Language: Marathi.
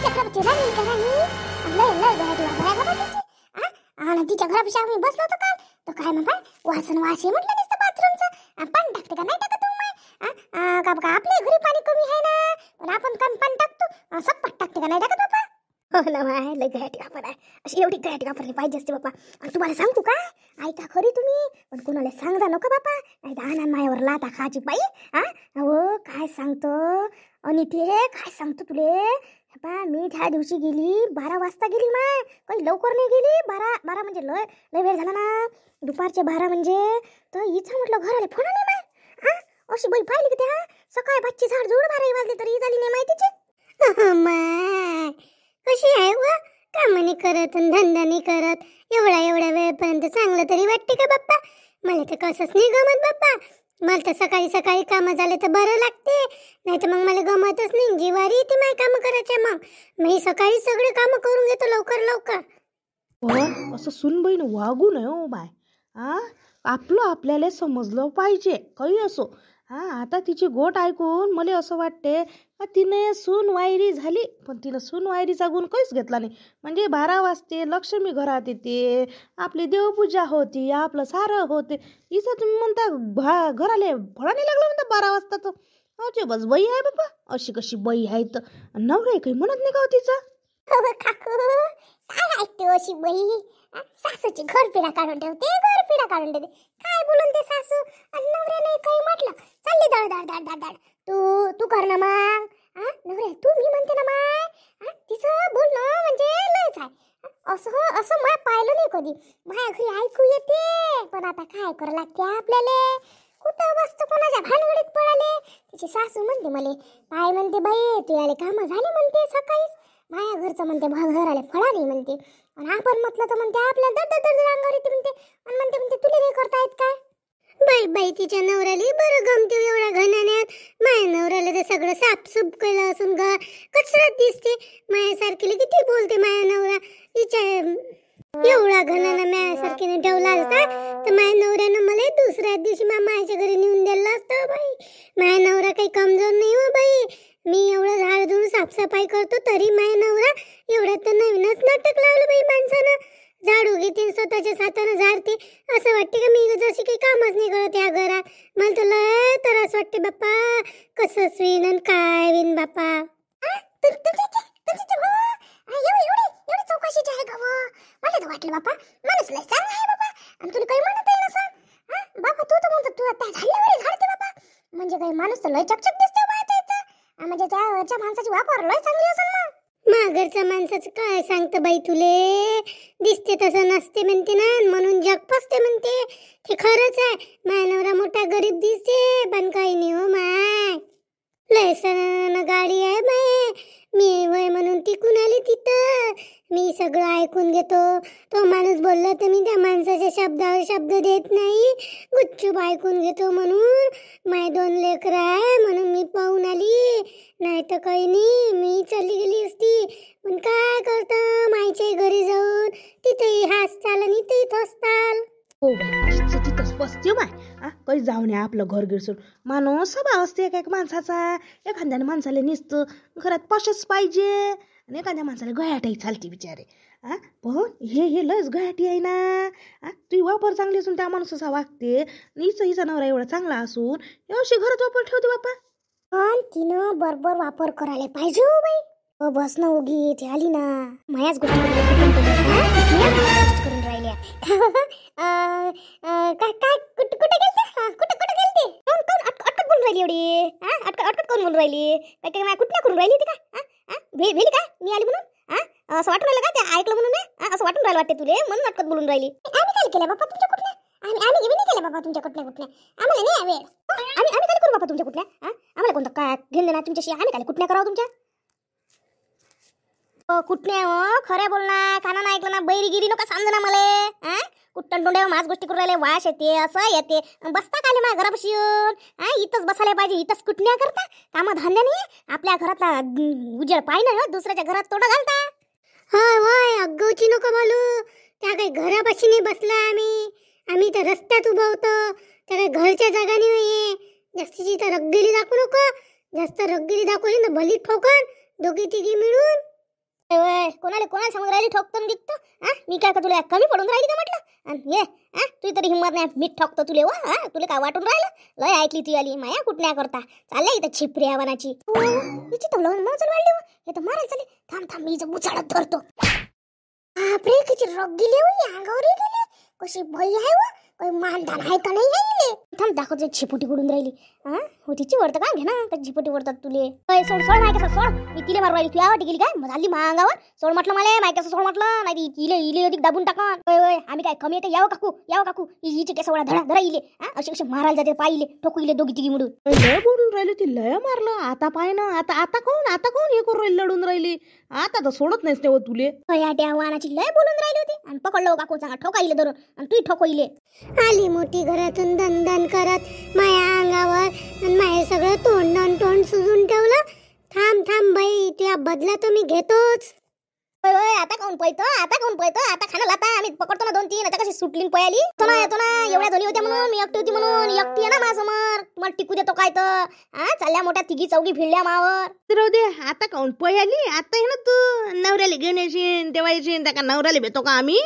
चक्राची राणी का राणी लय लय गाडी वापराय बाबा तिची. आणि तिच्या घरापाशी आम्ही बसलो होतो काल. तर काय म्हणताय वासन वास आहे म्हटलं नुसतं बाथरूमचं. पाणी टाकते का नाही टाकत तुम्ही? का बघा आपल्या घरी पाणी कमी आहे ना, पण आपण कमी पाणी टाकतो. सप्पट टाकते का नाही टाकत बाबा? हो ना माय, लय गाडी वापर आहे. अशी एवढी गाडी वापरली पाहिजे असते बाबा. आणि तुम्हाला सांगू का, ऐका खरी तुम्ही, पण कोणाला सांगता नको बाबा, नाही तर आणा मायावर लाता खाची बाई. हो काय सांगतो आणि ते काय सांगतो तुले बाबा, मी त्या दिवशी गेली 12 वाजता गेली माय, काही लवकर नाही गेली. 12 म्हणजे लय लय वेळ झाला ना. दुपारचे 12 म्हणजे तर हिचं म्हटलं घराला फोन नाही माय. अशी बाई पाहिली की त्या सकाळी बच्ची झाड जोड 12 वाजले तरी झाली नाही माहितीची. माय कशी आहे व, काम नाही करत आणि धंदा नाही करत, एवढ्या वेळपर्यंत चांगलं तरी वाटते का बाप्पा? मला तर कसंच नाही गमत बाप्पा. मला तर सकाळी सकाळी कामं झाले तर बरं लागते, नाही तर मग मला गमतच नाही. जिवारी येते माझी कामं करायचे. मग मी सकाळी सगळे कामं करून घेतो लवकर लवकर. पण असं सुनबाईनं वागू नये हो बाय. आपलं आपल्याला समजलं पाहिजे काही असो. आता तिची गोट ऐकून मला असं वाटते का तिने सून वायरी झाली, पण तिनं सून वायरीचा गुण काहीच घेतला नाही. म्हणजे 12 वाजते लक्ष्मी घरात येते, आपली देवपूजा होती, आपलं सारं होते. हिचं तुम्ही म्हणता घराले फळा नाही लागला म्हणता 12 वाजता. तर अचे बस बाई आहे बाबा, अशी कशी बाई आहे. तर नवरा काही म्हणत नाही का हो तिचा? काकू काय ऐकते अशी बाई? सासूची घरपिडा काढून ठेवते, घरपिडा काढून ठेवते. काय बोलून ते सासू? नवऱ्याने काही म्हटलं चालली दड दड दड दड दड. तू कर ना मग. नवऱ्या तू मी म्हणते ना माय. तिचं बोलणं म्हणजे लयच आहे. असं असं माय पाहिलं नाही कधी. माझ्या घरी ऐकू येते, पण आता काय करावं लागते आपल्याला. कुठं बसतो कोणाच्या भानगडीत पळाले. तिची सासू म्हणते मले, काय म्हणते बाई तू आले कामं झाले म्हणते सकाळीच. माझ्या घरचं म्हणते घराला फळा नाही म्हणते. आणि आपण म्हटलं तर म्हणते आपल्या दड दड दड अंगावर येते म्हणते. आणि म्हणते तुला नाही करता येत काय? बाई बाई तिच्या नवऱ्याला बरं गमते एवढ्या घनाण्यात. माझ्या नवऱ्याला तर सगळं साफसूफ केलं असून कचरात दिसते. माझ्यासारखीला किती बोलते माझ्या नवरा. तिच्या एवढा घनानं माझ्यासारखीने ठेवला असता तर माझ्या नवऱ्यानं मला दुसऱ्या दिवशी माझ्या घरी नेऊन दिलं असतं बाई. माझ्या नवरा काही कमजोर नाही हो बाई. मी एवढं झाड धुवून साफसफाई करतो तरी माझ्या नवरा एवढ्यात तर नवीनच नाटक लावलं बाई माणसानं. झाडू घेते स्वतःच्या हातानं झाडते. असं वाटते का मी जशी काही कामच नाही करत या घरात. मला तर लय त्रास वाटते बाप्पा, कसं स्वीन आणि काय विन बाप्पा. एवढी चौकशीची आहे का? मला तर वाटलं बाप्पा माणूस लय चांगला आहे बाबा. आणि तुला काही म्हणत आहे ना बाबा, तू तर म्हणतो तू आता झाडल्यावर झाडते बाबा. म्हणजे काही माणूस तर लय चकचक दिसते म्हणजे त्या माणसाची वापर लय चांगली असेल ना. माघरच्या माणसाचं काय सांगतं बाई तुले. दिसते तसं नसते म्हणते ना, म्हणून जग फसते म्हणते. ते खरंच आहे. माझा नवरा मोठा गरीब दिसते पण काही नाही हो माय. लय सण गाडी आहे माय. मी वय म्हणून टिकून आली तिथं. मी सगळं ऐकून घेतो. तो माणूस बोलला तर मी त्या माणसाच्या शब्दावर शब्द देत नाही, गुपचूप ऐकून घेतो. म्हणून माय 2 लेकरं आहे म्हणून मी पाहून आली, नाही तर काही नाही मी चालली गेली असती. पण काय करतं मायच्या घरी जाऊन तिथेही हासचाल आणि इथेही थोसताल. हो बाई, तिथंच बसते बाय. काही जाऊ नये आपलं घर गिरसून. माणूस स्वभाव असते एक माणसाचा. एखाद्या माणसाला नुसतं घरात पशच पाहिजे आणि एखाद्या माणसाला गयाटाही चालते बिचारे. पण हे लस गयाटी आहे ना. तुझी वापर चांगली असून त्या माणसाचा वागते. हिचा नवरा एवढा चांगला असून अशी घरात वापर ठेवते बाप्पा. पण तिनं बरोबर वापर करायला पाहिजे हो बाई. बस ना उगी ती आली ना मायाच गोष्टी करून राहिल्या. काय कुठे गेलते? कुठे गेलते? अटकट बोलून राहिली एवढी. अटकट कोण बोलून राहिली? काय कुठल्या करून राहिली ती का? भेली का मी आली म्हणून? असं वाटून राहिलं का? ते ऐकलं म्हणून मी असं वाटून राहिलं वाटते तुले म्हणून अटकट बोलून राहिली. आम्ही काय केलं बाबा तुमच्या कुठल्या? आम्ही नाही केलं बाबा तुमच्या कुठल्या. आम्हाला नाही वेळ. आम्ही काय करू बाबा तुमच्या कुठल्या? आम्हाला कोणतं काय घेऊन देणार तुमच्याशी? आम्ही काय कुठल्या करावं तुमच्या? कुठल्या हो खऱ्या बोल ना. काना ना ऐकलं ना बैरीगिरी नका समज ना मला. कुठं डोंड्या माझ गोष्टी करून राहिले. वाश येते असं येते. बसता काले माझ्या घरापाशी येऊन. इथंच बसायला पाहिजे. इथंच कुठल्या करता कामं धंद्या नाही. आपल्या घरातला उजेड पाहिजे ना दुसऱ्याच्या घरात तोडा घालता. होय अग्गवची नको बोलू. त्या काही घरापाशी नाही बसला आम्ही तर रस्त्यात उभं होतो. त्या काही घरच्या जागा नाही. जास्तीची तर रगगिरी दाखवू नको. जास्त रगगिरी दाखवली ना भली ठोकन दोघी तिघी मिळून. कोणाला सांगून राहिली ठोकतो निघतो? मी काय का तुला कमी पडून राहिली का म्हटलं? आणि ये तुझी तरी हिंमत नाही, मी ठोकतो तुले व तुला काय वाटून राहिलं? लय ऐकली ती आली माया कुठल्या करता चालल्या इथं छिपरी आव्हानाची तिची तर लवण मोजून वाढली व हे तर मारायला चालली. थांब मी इथं बुचाडत धरतो. बापरे किती रग गेली हो अंगावर गेली. कशी भई आहे व काही मानधान आहे का नाही आहे? थांब दाखवतो छिपुटी कुडून राहिली. हो तिची वरतं का घे ना का झिपटी वरतात तुले. सोड माय कसं सोड, मी तिले मारू राहिली तू आवटी गेली काय झाली मा अंगावर. सोड म्हटलं मला माय कसं सोड म्हटलं नाही इले अधिक दाबून टाकन. आम्ही काय कमी येते यावं काकू हिचे केस वळा धरा इले असे कसे मारायला जाते पाहिले ठोकू इले दोघी तिघी मिळून. लय बोलून राहिली ती, लय मारलं. आता पाय ना आता कोण हे करून राहिली, लढून राहिली. आता तर सोडत नाहीस तेव्हा तुले. त्या वाहनाची लय बोलून राहिली होती आणि पकडलो काकू सांगा ठोकाईले धरून आणि तू ठोकइले. आली मोठी घरातून दन करत माया अंगावर आणि माया सगळं तोंड सुजून ठेवलं. थांब बाई तुझ्या बदला तर मी घेतोच. आता काऊन पळतो आता खाणं आता आम्ही पकडतो ना 2-3. आता कशी सुटली पळाली येतो ना एवढ्या दोन्ही होत्या म्हणून मी एकटी होती म्हणून एकटी आहे ना माझ्यासमोर तुम्हाला टिकू देतो काय तर चालल्या मोठ्या तिघी चौघी भिडल्या मावर. राहू दे आता काऊन पळाली. आता आहे ना तू नवऱ्याला घेऊन येशील तेव्हा येशील त्या का नवऱ्याला भेटतो का आम्ही?